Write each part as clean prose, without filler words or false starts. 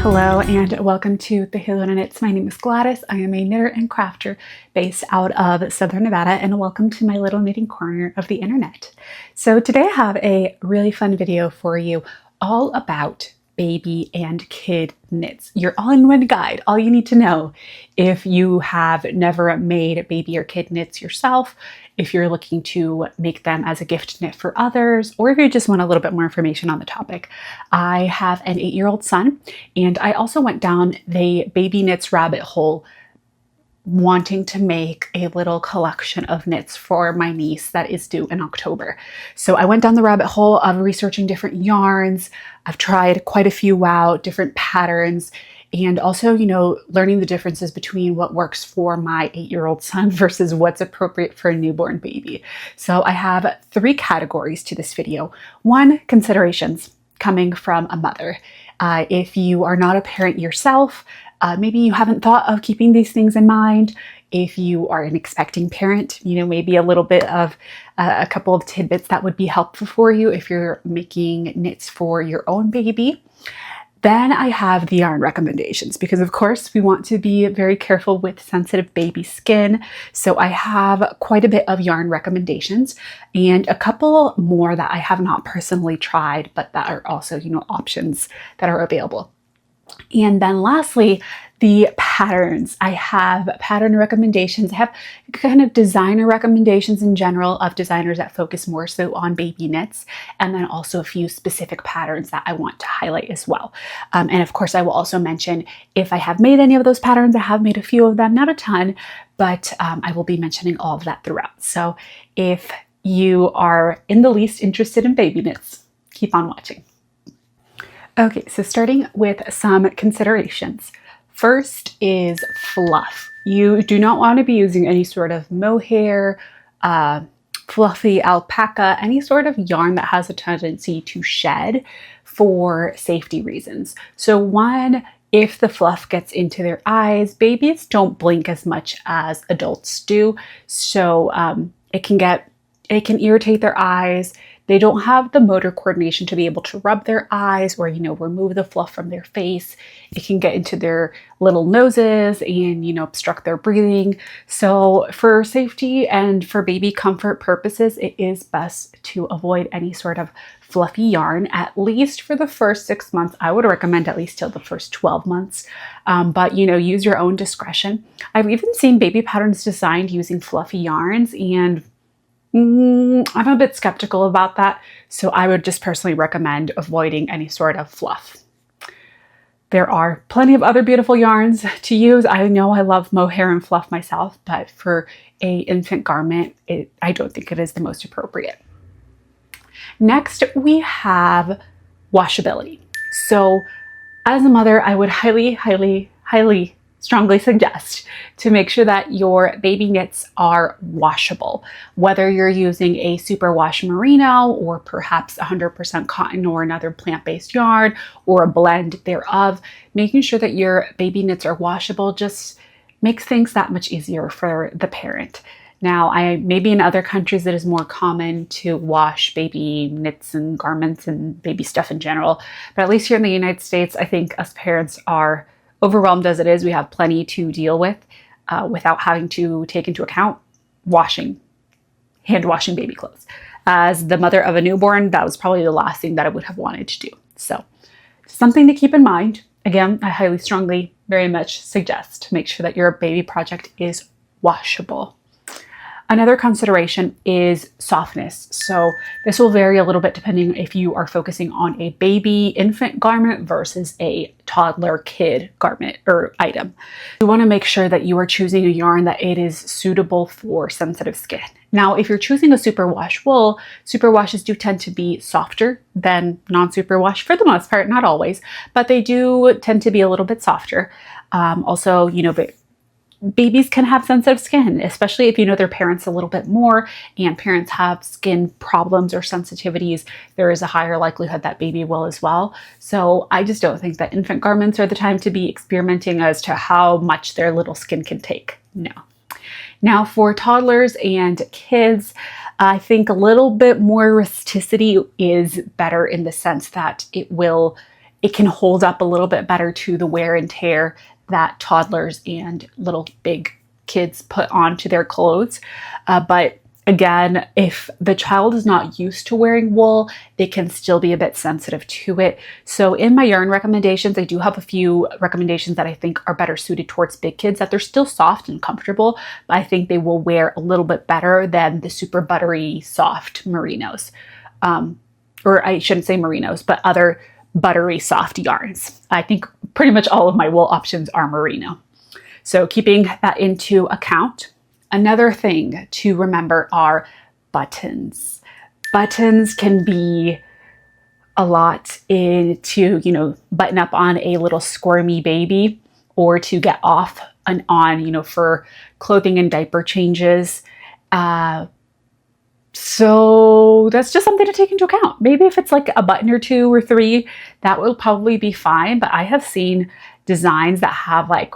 Hello and welcome to the Hello Knits. My name is Gladys. I am a knitter and crafter based out of Southern Nevada, and welcome to my little knitting corner of the internet. So today I have a really fun video for you all about baby and kid knits. Your all-in-one guide, all you need to know if you have never made baby or kid knits yourself, if you're looking to make them as a gift knit for others, or if you just want a little bit more information on the topic. I have an 8-year-old son, and I also went down the baby knits rabbit hole wanting to make a little collection of knits for my niece that is due in October. So I went down the rabbit hole of researching different yarns. I've tried quite a few out, different patterns, and also, learning the differences between what works for my 8-year-old son versus what's appropriate for a newborn baby. So I have 3 categories to this video. 1, considerations coming from a mother. If you are not a parent yourself, maybe you haven't thought of keeping these things in mind. If you are an expecting parent, maybe a little bit of a couple of tidbits that would be helpful for you if you're making knits for your own baby. Then I have the yarn recommendations because, of course, we want to be very careful with sensitive baby skin. So I have quite a bit of yarn recommendations and a couple more that I have not personally tried, but that are also, options that are available. And then lastly, the patterns. I have pattern recommendations. I have kind of designer recommendations in general of designers that focus more so on baby knits, and then also a few specific patterns that I want to highlight as well. And of course, I will also mention if I have made any of those patterns. I have made a few of them, not a ton, but I will be mentioning all of that throughout. So if you are in the least interested in baby knits, keep on watching. Okay, so starting with some considerations. First is fluff. You do not want to be using any sort of mohair, fluffy alpaca, any sort of yarn that has a tendency to shed for safety reasons. So 1, if the fluff gets into their eyes, babies don't blink as much as adults do. So it can irritate their eyes. They don't have the motor coordination to be able to rub their eyes or, remove the fluff from their face. It can get into their little noses and, obstruct their breathing. So for safety and for baby comfort purposes, it is best to avoid any sort of fluffy yarn, at least for the first 6 months. I would recommend at least till the first 12 months. But, use your own discretion. I've even seen baby patterns designed using fluffy yarns, and I'm a bit skeptical about that, so I would just personally recommend avoiding any sort of fluff. There are plenty of other beautiful yarns to use. I know I love mohair and fluff myself, but for an infant garment, I don't think it is the most appropriate. Next, we have washability. So as a mother, I would highly strongly suggest to make sure that your baby knits are washable. Whether you're using a superwash merino or perhaps 100% cotton or another plant-based yarn or a blend thereof, making sure that your baby knits are washable just makes things that much easier for the parent. Now, maybe in other countries it is more common to wash baby knits and garments and baby stuff in general, but at least here in the United States, I think us parents are overwhelmed as it is. We have plenty to deal with without having to take into account hand washing baby clothes. As the mother of a newborn, that was probably the last thing that I would have wanted to do. So something to keep in mind. Again, I highly, strongly, very much suggest to make sure that your baby project is washable. Another consideration is softness. So this will vary a little bit depending if you are focusing on a baby infant garment versus a toddler kid garment or item. You want to make sure that you are choosing a yarn that it is suitable for sensitive skin. Now, if you're choosing a superwash wool, superwashes do tend to be softer than non-superwash for the most part, not always, but they do tend to be a little bit softer. Also, babies can have sensitive skin, especially if their parents a little bit more, and parents have skin problems or sensitivities. There is a higher likelihood that baby will as well. So I just don't think that infant garments are the time to be experimenting as to how much their little skin can take. No. Now for toddlers and kids, I think a little bit more rusticity is better in the sense that it will it can hold up a little bit better to the wear and tear that toddlers and little big kids put onto their clothes. But again, if the child is not used to wearing wool, they can still be a bit sensitive to it. So in my yarn recommendations, I do have a few recommendations that I think are better suited towards big kids, that they're still soft and comfortable, but I think they will wear a little bit better than the super buttery soft merinos. Or I shouldn't say merinos, but other buttery soft yarns. I think pretty much all of my wool options are merino. So keeping that into account. Another thing to remember are buttons. Buttons can be a lot to, button up on a little squirmy baby, or to get off and on, for clothing and diaper changes. So that's just something to take into account. Maybe if it's like a button or 2 or 3, that will probably be fine. But I have seen designs that have like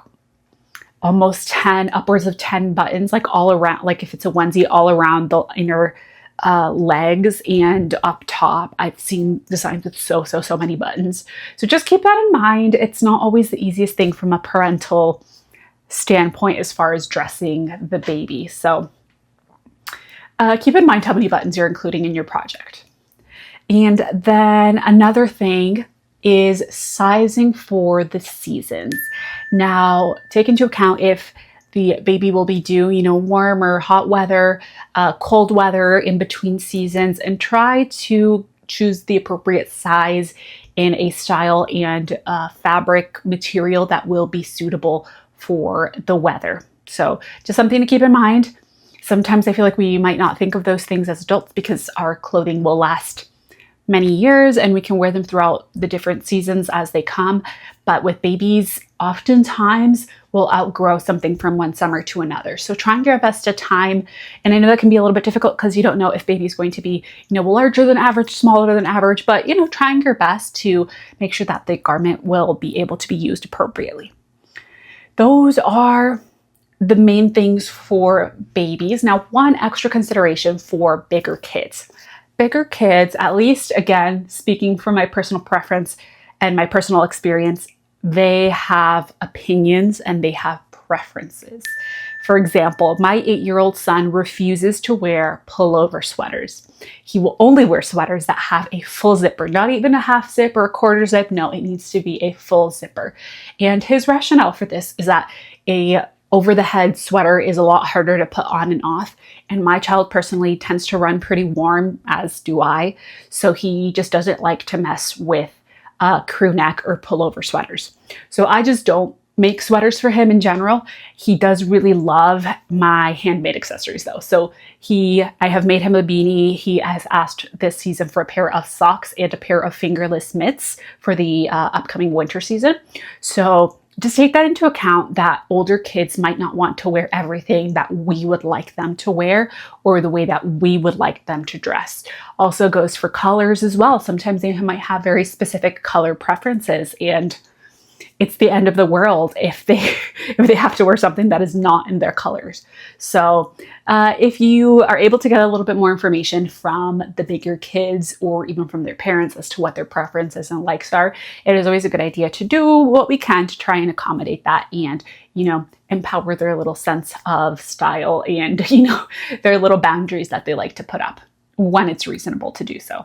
almost 10, upwards of 10 buttons, like all around, like if it's a onesie, all around the inner legs and up top. I've seen designs with so many buttons. So just keep that in mind. It's not always the easiest thing from a parental standpoint as far as dressing the baby. So keep in mind how many buttons you're including in your project. And then another thing is sizing for the seasons. Now, take into account if the baby will be due, warm or hot weather, cold weather in between seasons, and try to choose the appropriate size in a style and fabric material that will be suitable for the weather. So just something to keep in mind. Sometimes I feel like we might not think of those things as adults because our clothing will last many years and we can wear them throughout the different seasons as they come. But with babies, oftentimes we'll outgrow something from one summer to another. So trying your best to time, and I know that can be a little bit difficult because you don't know if baby's going to be, larger than average, smaller than average, but trying your best to make sure that the garment will be able to be used appropriately. Those are the main things for babies. Now, one extra consideration for bigger kids. Bigger kids, at least, again, speaking from my personal preference and my personal experience, they have opinions and they have preferences. For example, my 8-year-old son refuses to wear pullover sweaters. He will only wear sweaters that have a full zipper, not even a half zip or a quarter zip. No, it needs to be a full zipper. And his rationale for this is that a over-the-head sweater is a lot harder to put on and off, and my child personally tends to run pretty warm, as do I, so he just doesn't like to mess with crew neck or pullover sweaters. So I just don't make sweaters for him in general. He does really love my handmade accessories though. So I have made him a beanie. He has asked this season for a pair of socks and a pair of fingerless mitts for the upcoming winter season. So just take that into account, that older kids might not want to wear everything that we would like them to wear or the way that we would like them to dress. Also goes for colors as well. Sometimes they might have very specific color preferences, and it's the end of the world if they have to wear something that is not in their colors. So if you are able to get a little bit more information from the bigger kids or even from their parents as to what their preferences and likes are, it is always a good idea to do what we can to try and accommodate that and, empower their little sense of style and, their little boundaries that they like to put up when it's reasonable to do so.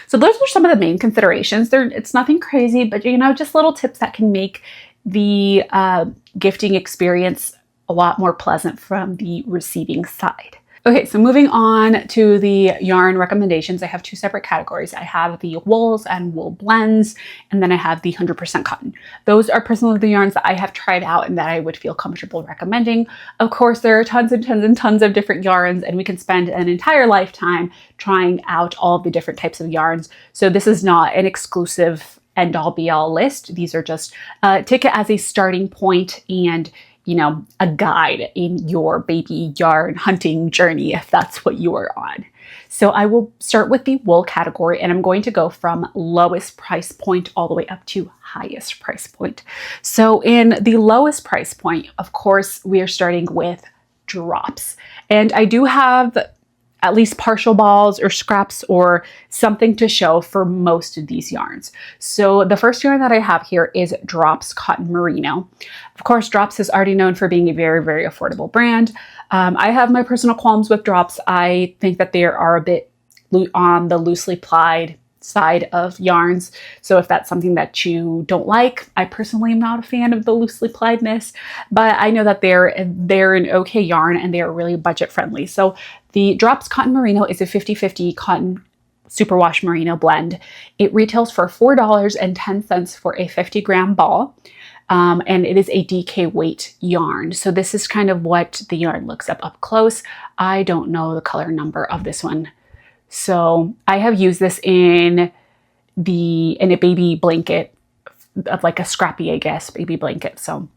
So those are some of the main considerations. It's nothing crazy, but just little tips that can make the gifting experience a lot more pleasant from the receiving side. Okay, so moving on to the yarn recommendations, I have 2 separate categories. I have the wools and wool blends, and then I have the 100% cotton. Those are personally the yarns that I have tried out and that I would feel comfortable recommending. Of course, there are tons and tons and tons of different yarns, and we can spend an entire lifetime trying out all of the different types of yarns. So this is not an exclusive end-all be-all list. These are just take it as a starting point and a guide in your baby yarn hunting journey, if that's what you are on. So I will start with the wool category, and I'm going to go from lowest price point all the way up to highest price point. So in the lowest price point, of course, we are starting with drops. And I do have at least partial balls or scraps or something to show for most of these yarns. So the first yarn that I have here is Drops Cotton Merino. Of course, Drops is already known for being a very, very affordable brand. I have my personal qualms with Drops. I think that they are a bit on the loosely plied side of yarns. So if that's something that you don't like, I personally am not a fan of the loosely pliedness, but I know that they're an okay yarn and they're really budget friendly. So the Drops Cotton Merino is a 50-50 cotton superwash merino blend. It retails for $4.10 for a 50-gram ball. And it is a DK weight yarn. So this is kind of what the yarn looks up close. I don't know the color number of this one. So I have used this in a baby blanket, of like a scrappy, I guess, baby blanket. So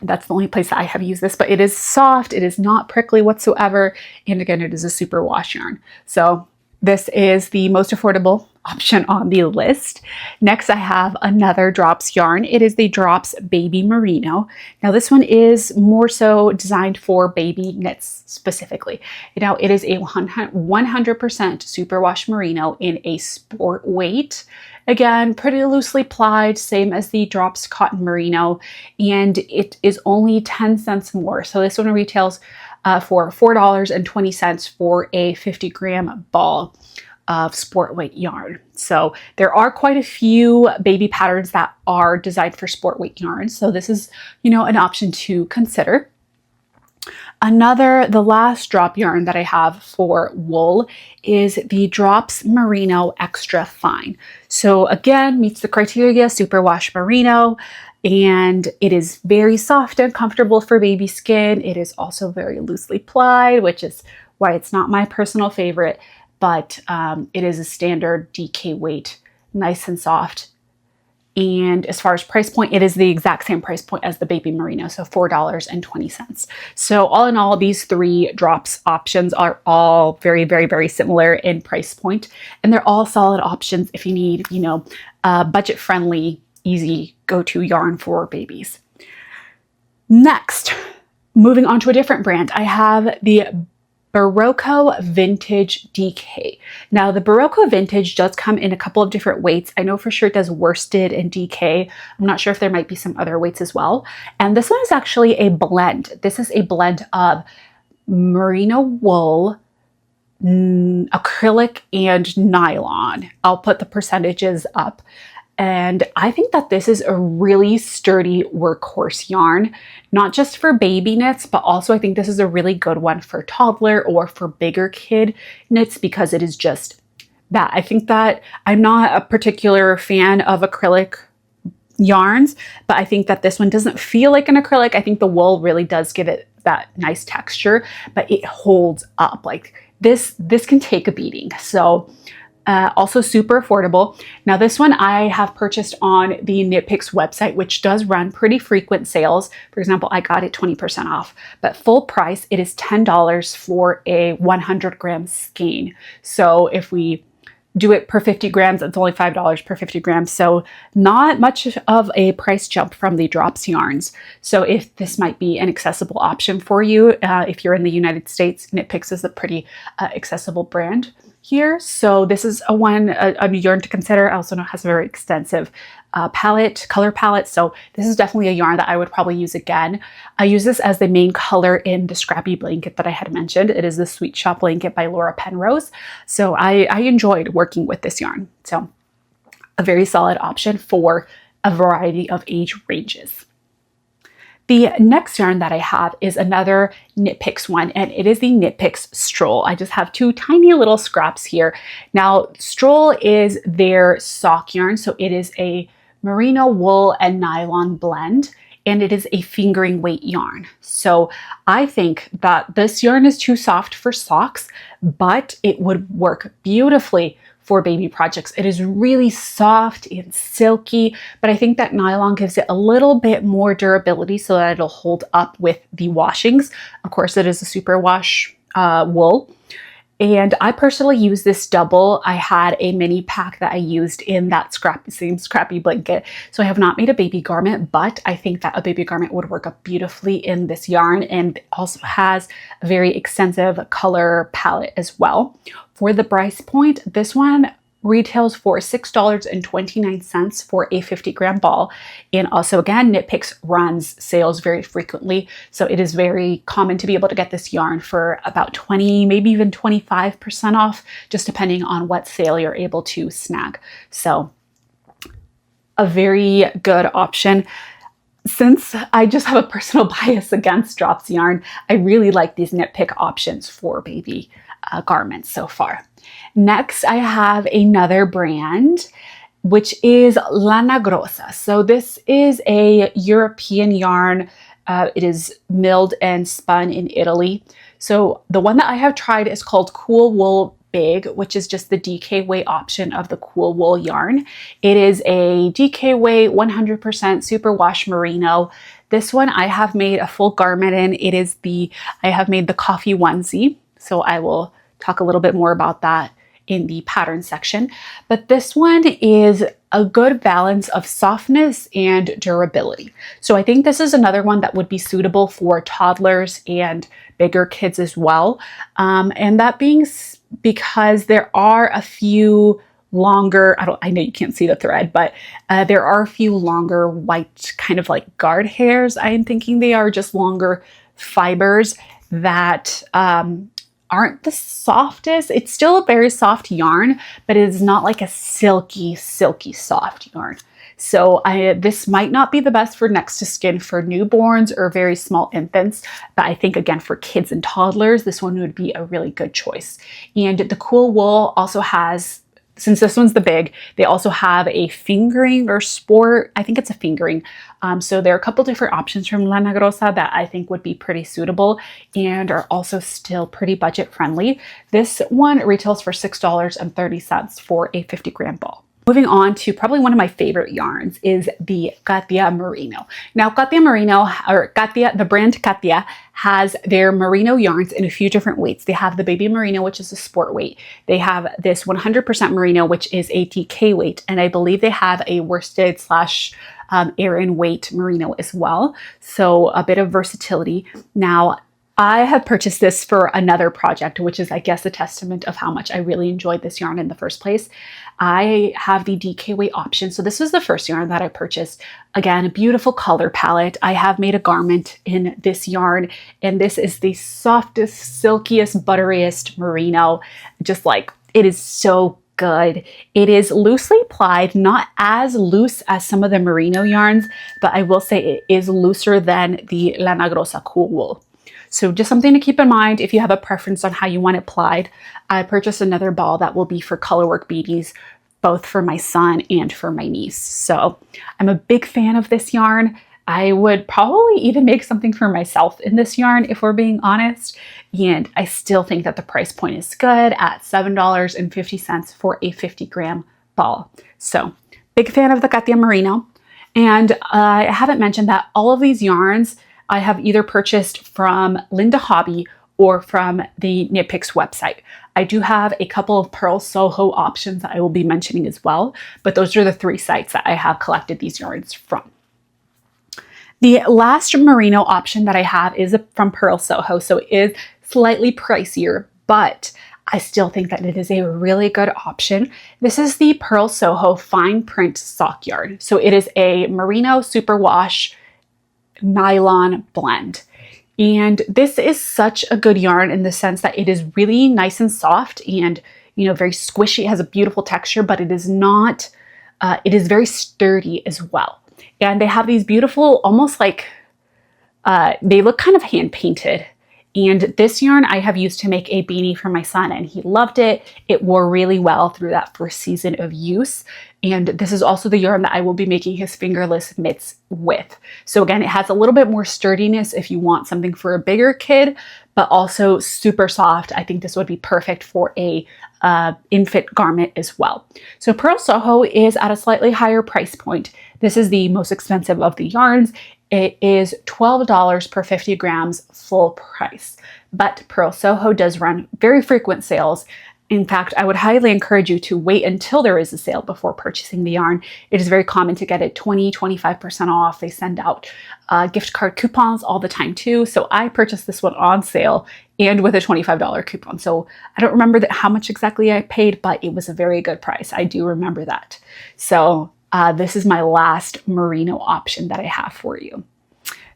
that's the only place that I have used this, but it is soft. It is not prickly whatsoever. And again, it is a super wash yarn. So this is the most affordable option on the list. Next, I have another Drops yarn. It is the Drops Baby Merino. Now, this one is more so designed for baby knits specifically. Now, it is a 100% superwash merino in a sport weight. Again, pretty loosely plied, same as the Drops Cotton Merino, and it is only 10 cents more. So this one retails for $4.20 for a 50-gram ball of sport weight yarn. So there are quite a few baby patterns that are designed for sport weight yarn. So this is, an option to consider. The last drop yarn that I have for wool is the Drops Merino Extra Fine. So again, meets the criteria, superwash merino, and it is very soft and comfortable for baby skin. It is also very loosely plied, which is why it's not my personal favorite, but it is a standard DK weight, nice and soft. And as far as price point, it is the exact same price point as the baby merino, so $4.20. So all in all, these three Drops options are all very, very, very similar in price point, and they're all solid options if you need, budget-friendly, easy go-to yarn for babies. Next, moving on to a different brand, I have the Berroco Vintage DK. Now, the Berroco Vintage does come in a couple of different weights. I know for sure it does worsted and DK. I'm not sure if there might be some other weights as well. And this one is actually a blend. This is a blend of merino wool, acrylic, and nylon. I'll put the percentages up. And I think that this is a really sturdy workhorse yarn, not just for baby knits, but also I think this is a really good one for toddler or for bigger kid knits because it is just that. I think that I'm not a particular fan of acrylic yarns, but I think that this one doesn't feel like an acrylic. I think the wool really does give it that nice texture, but it holds up. Like this can take a beating. So also super affordable. Now this one I have purchased on the Knit Picks website, which does run pretty frequent sales. For example, I got it 20% off, but full price, it is $10 for a 100-gram skein. So if we do it per 50 grams, it's only $5 per 50 grams. So not much of a price jump from the Drops yarns. So if this might be an accessible option for you, if you're in the United States, Knit Picks is a pretty accessible brand here. So this is a yarn to consider. I also know it has a very extensive color palette. So this is definitely a yarn that I would probably use again. I use this as the main color in the scrappy blanket that I had mentioned. It is the Sweet Shop blanket by Laura Penrose. So I enjoyed working with this yarn. So a very solid option for a variety of age ranges. The next yarn that I have is another Knit Picks one, and it is the Knit Picks Stroll. I just have two tiny little scraps here. Now, Stroll is their sock yarn, so it is a merino wool and nylon blend, and it is a fingering weight yarn. So I think that this yarn is too soft for socks, but it would work beautifully for baby projects. It is really soft and silky, but I think that nylon gives it a little bit more durability so that it'll hold up with the washings. Of course, it is a super wash wool. And I personally use this double. I had a mini pack that I used in that same scrappy blanket. So I have not made a baby garment, but I think that a baby garment would work up beautifully in this yarn, and also has a very extensive color palette as well. For the price point, this one retails for $6.29 for a 50-gram ball. And also, again, Knit Picks runs sales very frequently, so it is very common to be able to get this yarn for about 20, maybe even 25% off, just depending on what sale you're able to snag. So a very good option. Since I just have a personal bias against drops yarn, I really like these Knit Pick options for baby garments so far. Next, I have another brand, which is Lana Grossa. So this is a European yarn. It is milled and spun in Italy. So the one that I have tried is called Cool Wool Big, which is just the DK weight option of the Cool Wool yarn. It is a DK weight 100% superwash merino. This one I have made a full garment in. I have made the coffee onesie. So I will talk a little bit more about that in the pattern section. But this one is a good balance of softness and durability. So I think this is another one that would be suitable for toddlers and bigger kids as well. And that being because there are a few longer, I know you can't see the thread, but there are a few longer white kind of like guard hairs. I am thinking they are just longer fibers that aren't the softest. It's still a very soft yarn, but it is not like a silky soft yarn. So this might not be the best for next to skin for newborns or very small infants, but I think again for kids and toddlers, this one would be a really good choice. And the Cool Wool also has, since this one's the big, they also have a fingering or sport. I think it's a fingering. So there are a couple different options from Lana Grossa that I think would be pretty suitable and are also still pretty budget friendly. This one retails for $6.30 for a 50-gram ball. Moving on to probably one of my favorite yarns is the Katia Merino. Now, Katia Merino, or Katia, the brand Katia, has their merino yarns in a few different weights. They have the baby merino, which is a sport weight. They have this 100% merino, which is a DK weight. And I believe they have a worsted / aran weight merino as well. So a bit of versatility. Now, I have purchased this for another project, which is, I guess, a testament of how much I really enjoyed this yarn in the first place. I have the DK weight option. So this was the first yarn that I purchased. Again, a beautiful color palette. I have made a garment in this yarn, and this is the softest, silkiest, butteriest merino. Just like, it is so good. It is loosely plied, not as loose as some of the merino yarns, but I will say it is looser than the Lana Grossa Cool Wool. So just something to keep in mind if you have a preference on how you want it plied. I purchased another ball that will be for colorwork beaties, both for my son and for my niece. So I'm a big fan of this yarn. I would probably even make something for myself in this yarn if we're being honest. And I still think that the price point is good at $7.50 for a 50-gram ball. So big fan of the Katia Merino. And I haven't mentioned that all of these yarns I have either purchased from Linda Hobbii or from the Knit Picks website. I do have a couple of Purl Soho options that I will be mentioning as well, but those are the 3 sites that I have collected these yarns from. The last merino option that I have is from Purl Soho, so it is slightly pricier, but I still think that it is a really good option. This is the Purl Soho Fine Print Sock Yarn. So it is a merino superwash nylon blend. And this is such a good yarn in the sense that it is really nice and soft and, you know, very squishy. It has a beautiful texture, but it is not, it is very sturdy as well. And they have these beautiful, almost like, they look kind of hand painted. And this yarn I have used to make a beanie for my son, and he loved it. It wore really well through that first season of use. And this is also the yarn that I will be making his fingerless mitts with. So again, it has a little bit more sturdiness if you want something for a bigger kid, but also super soft. I think this would be perfect for a infant garment as well. So Purl Soho is at a slightly higher price point. This is the most expensive of the yarns. It is $12 per 50 grams full price, but Purl Soho does run very frequent sales. In fact, I would highly encourage you to wait until there is a sale before purchasing the yarn. It is very common to get it 20–25% off. They send out gift card coupons all the time too. So I purchased this one on sale and with a $25 coupon. So I don't remember how much exactly I paid, but it was a very good price. I do remember that. So this is my last merino option that I have for you.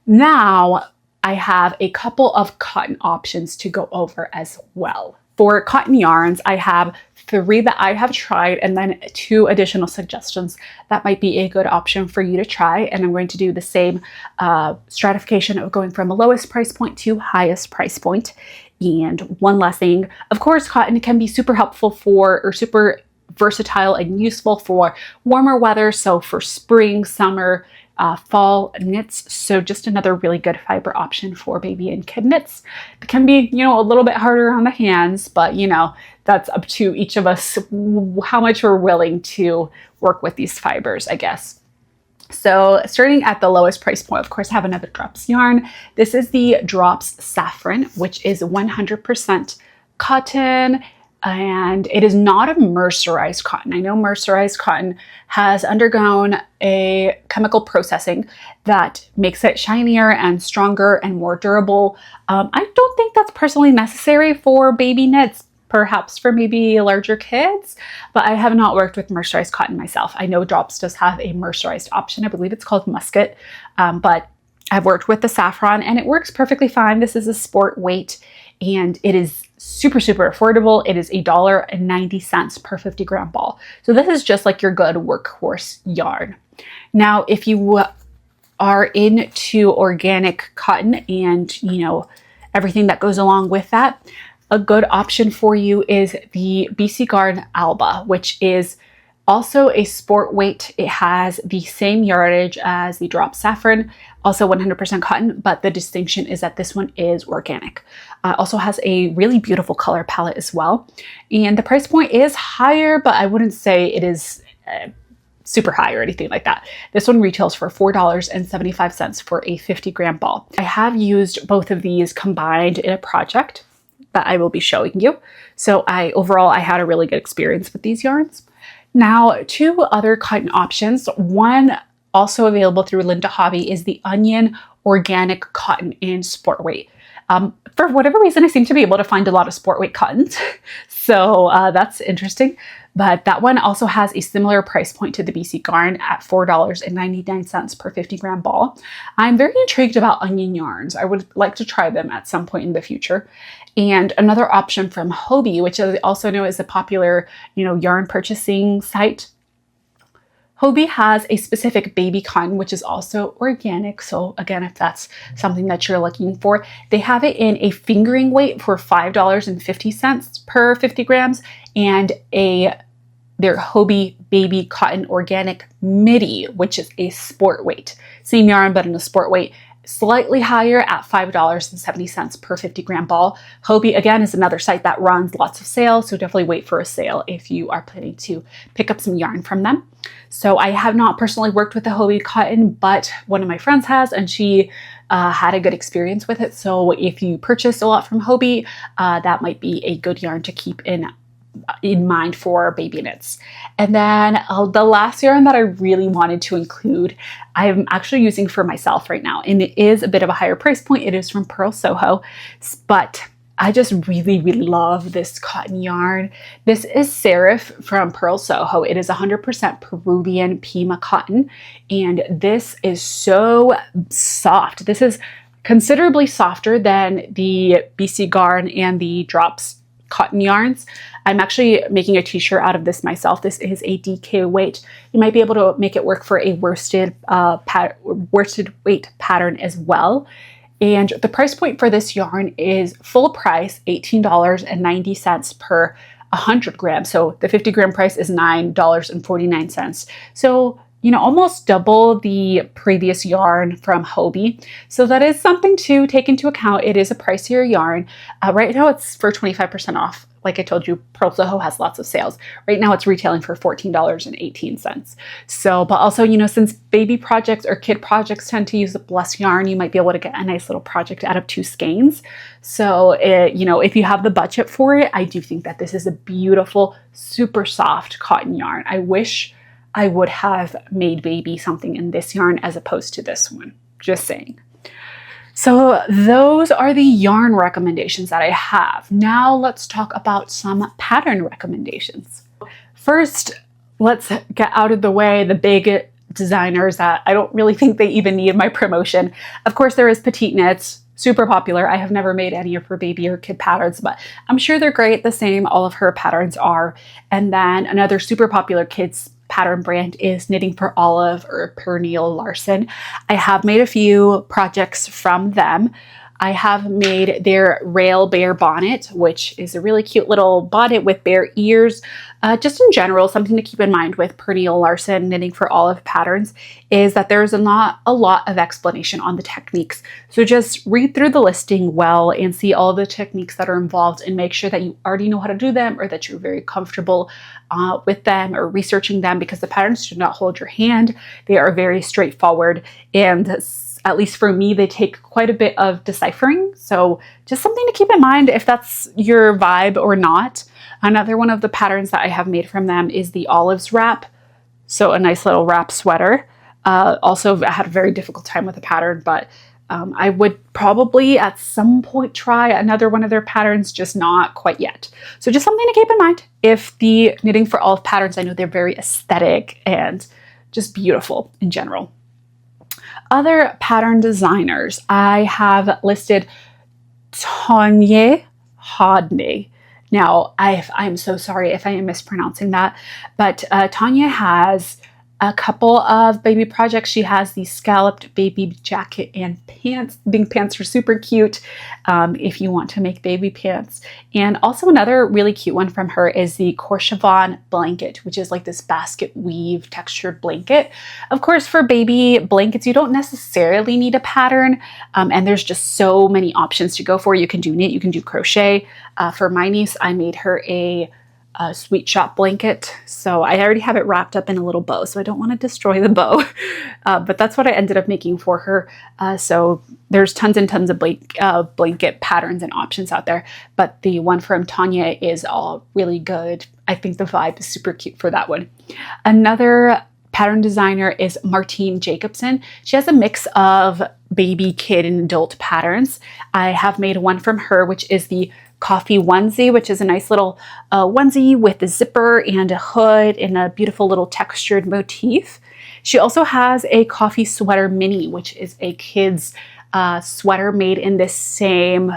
Now I have a couple of cotton options to go over as well. For cotton yarns, I have 3 that I have tried and then 2 additional suggestions that might be a good option for you to try. And I'm going to do the same stratification of going from the lowest price point to highest price point. And one last thing, of course, cotton can be super helpful for, or super versatile and useful for warmer weather. So for spring, summer, fall knits. So just another really good fiber option for baby and kid knits. It can be, a little bit harder on the hands, but that's up to each of us how much we're willing to work with these fibers, I guess. So starting at the lowest price point, of course, I have another Drops yarn. This is the Drops Safran, which is 100% cotton. And it is not a mercerized cotton. I know mercerized cotton has undergone a chemical processing that makes it shinier and stronger and more durable. I don't think that's personally necessary for baby knits, perhaps for maybe larger kids, but I have not worked with mercerized cotton myself. I know Drops does have a mercerized option. I believe it's called Musket, but I've worked with the Safran and it works perfectly fine. This is a sport weight and it is super, super affordable. It is $1.90 per 50 gram ball. So this is just like your good workhorse yarn. Now, if you are into organic cotton and, everything that goes along with that, a good option for you is the BC Garn Alba, which is also a sport weight. It has the same yardage as the Drop Safran, also 100% cotton, but the distinction is that this one is organic. Also has a really beautiful color palette as well. And the price point is higher, but I wouldn't say it is super high or anything like that. This one retails for $4.75 for a 50 gram ball. I have used both of these combined in a project that I will be showing you. So overall, I had a really good experience with these yarns. Now, 2 other cotton options. One also available through Linda Hobbii is the Onion Organic Cotton in Sport Weight. For whatever reason, I seem to be able to find a lot of sport weight cottons. So that's interesting. But that one also has a similar price point to the BC Garn at $4.99 per 50 gram ball. I'm very intrigued about onion yarns. I would like to try them at some point in the future. And another option from Hobbii, which is also known as a popular, yarn purchasing site. Hobbii has a specific baby cotton, which is also organic. So again, if that's something that you're looking for, they have it in a fingering weight for $5.50 per 50 grams and their Hobbii baby cotton organic midi, which is a sport weight. Same yarn, but in a sport weight. Slightly higher at $5.70 per 50 gram ball. Hobbii, again, is another site that runs lots of sales, so definitely wait for a sale if you are planning to pick up some yarn from them. So I have not personally worked with the Hobbii cotton, but one of my friends has, and she had a good experience with it. So if you purchase a lot from Hobbii, that might be a good yarn to keep in mind for baby knits. And then the last yarn that I really wanted to include, I'm actually using for myself right now, and it is a bit of a higher price point. It is from Purl Soho, but I just really, really love this cotton yarn. This is Serif from Purl Soho. It is 100% Peruvian Pima cotton, and this is so soft. This is considerably softer than the BC Garn and the Drops cotton yarns. I'm actually making a t-shirt out of this myself. This is a DK weight. You might be able to make it work for a worsted weight pattern as well. And the price point for this yarn is full price, $18.90 per 100 grams. So the 50 gram price is $9.49. So, you know, almost double the previous yarn from Hobbii. So that is something to take into account. It is a pricier yarn. Right now it's for 25% off. Like I told you, Purl Soho has lots of sales. Right now it's retailing for $14.18. So, but also, you know, since baby projects or kid projects tend to use less yarn, you might be able to get a nice little project out of 2 skeins. So, you know, if you have the budget for it, I do think that this is a beautiful, super soft cotton yarn. I wish I would have made baby something in this yarn as opposed to this one. Just saying. So those are the yarn recommendations that I have. Now let's talk about some pattern recommendations. First, let's get out of the way the big designers that I don't really think they even need my promotion. Of course, there is Petite Knits, super popular. I have never made any of her baby or kid patterns, but I'm sure they're great. The same, all of her patterns are. And then another super popular kids pattern brand is Knitting for Olive or Pernille Larsen. I have made a few projects from them. I have made their Rail Bear bonnet, which is a really cute little bonnet with bear ears. Just in general, something to keep in mind with Pernille Larsen Knitting for Olive patterns is that there's not a lot of explanation on the techniques. So just read through the listing well and see all the techniques that are involved and make sure that you already know how to do them or that you're very comfortable with them or researching them, because the patterns do not hold your hand. They are very straightforward, and at least for me, they take quite a bit of deciphering. So just something to keep in mind if that's your vibe or not. Another one of the patterns that I have made from them is the Olives wrap. So a nice little wrap sweater. Also, I had a very difficult time with the pattern, but I would probably at some point try another one of their patterns, just not quite yet. So just something to keep in mind. If the Knitting for Olive patterns, I know they're very aesthetic and just beautiful in general. Other pattern designers, I have listed Tonje Hodne. Now, I'm so sorry if I am mispronouncing that, but Tonje has a couple of baby projects. She has the scalloped baby jacket and pants. The pants are super cute if you want to make baby pants. And also another really cute one from her is the Korshavn Blanket, which is like this basket weave textured blanket. Of course, for baby blankets, you don't necessarily need a pattern, and there's just so many options to go for. You can do knit, you can do crochet. For my niece, I made her a sweet shop blanket. So I already have it wrapped up in a little bow, so I don't want to destroy the bow. But that's what I ended up making for her. So there's tons and tons of blanket patterns and options out there. But the one from Tonje is all really good. I think the vibe is super cute for that one. Another pattern designer is Martine Jacobson. She has a mix of baby, kid, and adult patterns. I have made one from her, which is the Coffee Onesie, which is a nice little onesie with a zipper and a hood and a beautiful little textured motif. She also has a Coffee Sweater Mini, which is a kid's sweater made in this same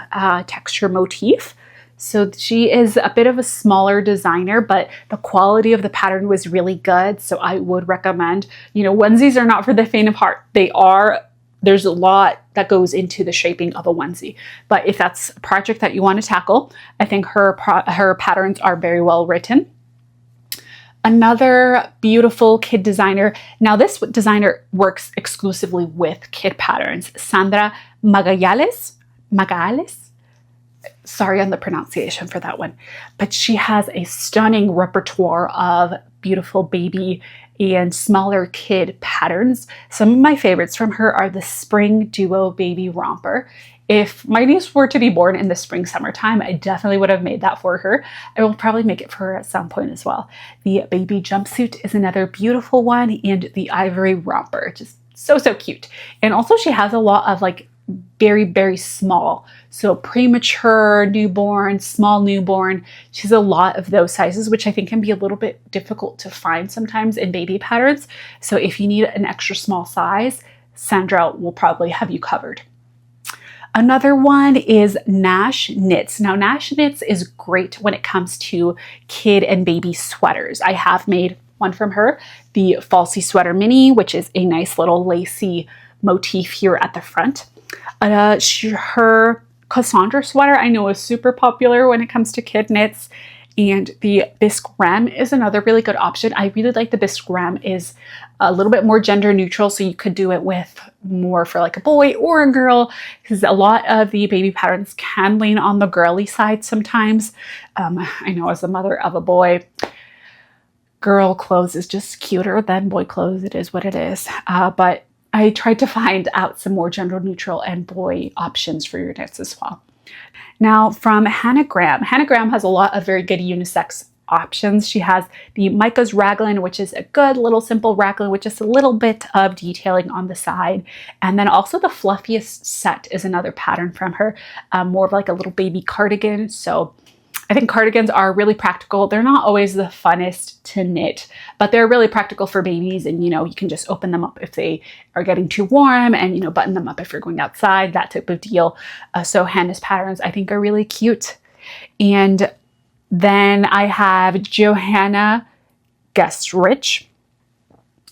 texture motif. So she is a bit of a smaller designer, but the quality of the pattern was really good. So I would recommend, you know, onesies are not for the faint of heart. There's a lot that goes into the shaping of a onesie. But if that's a project that you want to tackle, I think her patterns are very well written. Another beautiful kid designer. Now this designer works exclusively with kid patterns. Sandra Magahaes. Sorry on the pronunciation for that one. But she has a stunning repertoire of beautiful baby and smaller kid patterns. Some of my favorites from her are the Spring Duo Baby Romper. If my niece were to be born in the spring summertime, I definitely would have made that for her. I will probably make it for her at some point as well. The Baby Jumpsuit is another beautiful one, and the Ivory Romper, just so cute. And also she has a lot of like very, very small. So premature newborn, small newborn. She has a lot of those sizes, which I think can be a little bit difficult to find sometimes in baby patterns. So if you need an extra small size, Sandra will probably have you covered. Another one is Nash Knits. Now Nash Knits is great when it comes to kid and baby sweaters. I have made one from her, the Falsie Sweater Mini, which is a nice little lacy motif here at the front. Her Crossandra sweater I know is super popular when it comes to kid knits, And the bisque rem is another really good option. I really like the bisque rem. Is a little bit more gender neutral, so you could do it with more for like a boy or a girl, because a lot of the baby patterns can lean on the girly side sometimes. I know as the mother of a boy, girl clothes is just cuter than boy clothes. It is what it is. But I tried to find out some more gender neutral and boy options for your knits as well. Now from Hannah Graham. Hannah Graham has a lot of very good unisex options. She has the Micah's raglan, which is a good little simple raglan with just a little bit of detailing on the side. And then also the Fluffiest Set is another pattern from her, more of like a little baby cardigan. So I think cardigans are really practical. They're not always the funnest to knit, but they're really practical for babies. And, you know, you can just open them up if they are getting too warm and, you know, button them up if you're going outside, that type of deal. So Hannah's patterns I think are really cute. And then I have Johanna Gehrisch.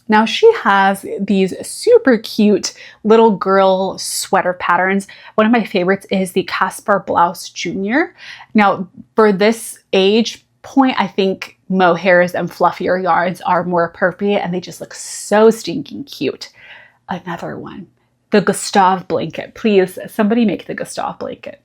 Now she has these super cute little girl sweater patterns. One of my favorites is the Caspar Blouse Junior. Now for this age point, I think mohairs and fluffier yarns are more appropriate, and they just look so stinking cute. Another one, the Gustav Blanket. Please, somebody make the Gustav Blanket.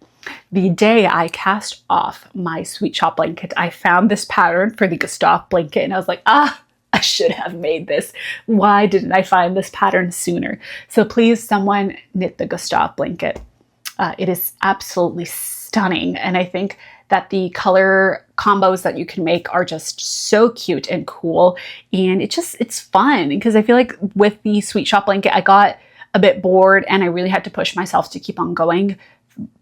The day I cast off my Sweet Shop blanket, I found this pattern for the Gustav Blanket, and I was like, I should have made this. Why didn't I find this pattern sooner? So please, someone knit the Gustav Blanket. It is absolutely stunning, and I think that the color combos that you can make are just so cute and cool, and it's fun, because I feel like with the Sweet Shop blanket, I got a bit bored, and I really had to push myself to keep on going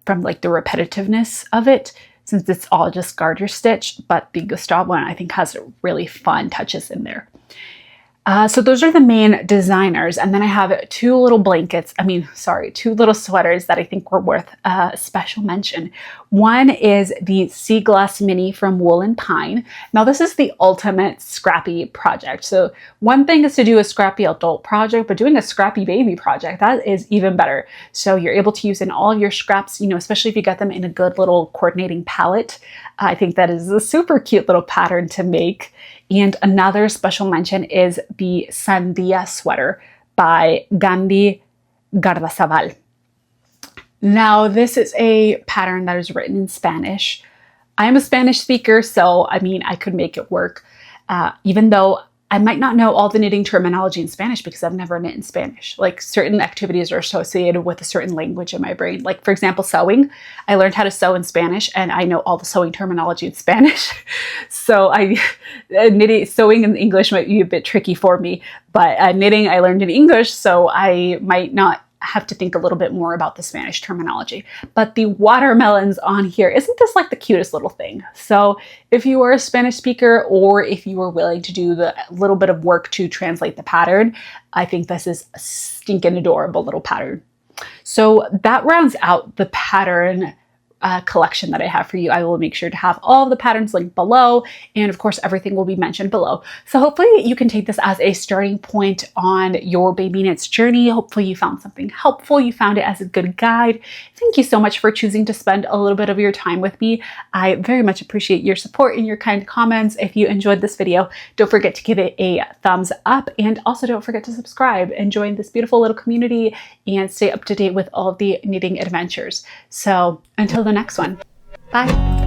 from like the repetitiveness of it, since it's all just garter stitch. But the Gustav one I think has really fun touches in there. So those are the main designers. And then I have two little sweaters that I think were worth a special mention. One is the Seaglass Mini from Wool and Pine. Now this is the ultimate scrappy project. So one thing is to do a scrappy adult project, but doing a scrappy baby project, that is even better. So you're able to use in all of your scraps, you know, especially if you get them in a good little coordinating palette. I think that is a super cute little pattern to make. And another special mention is the Sandia Sweater by Gandhi Gardasaval. Now, this is a pattern that is written in Spanish. I am a Spanish speaker, so I mean, I could make it work, even though I might not know all the knitting terminology in Spanish because I've never knit in Spanish. Like certain activities are associated with a certain language in my brain. Like for example, sewing. I learned how to sew in Spanish and I know all the sewing terminology in Spanish. So sewing in English might be a bit tricky for me, but knitting I learned in English, so I might not have to think a little bit more about the Spanish terminology. But the watermelons on here, isn't this like the cutest little thing? So if you are a Spanish speaker, or if you are willing to do the little bit of work to translate the pattern, I think this is a stinking adorable little pattern. So that rounds out the pattern collection that I have for you. I will make sure to have all of the patterns linked below, and of course everything will be mentioned below. So hopefully you can take this as a starting point on your baby knits journey. Hopefully you found something helpful. You found it as a good guide. Thank you so much for choosing to spend a little bit of your time with me. I very much appreciate your support and your kind comments. If you enjoyed this video, don't forget to give it a thumbs up, and also don't forget to subscribe and join this beautiful little community and stay up to date with all of the knitting adventures. So until the next one, bye.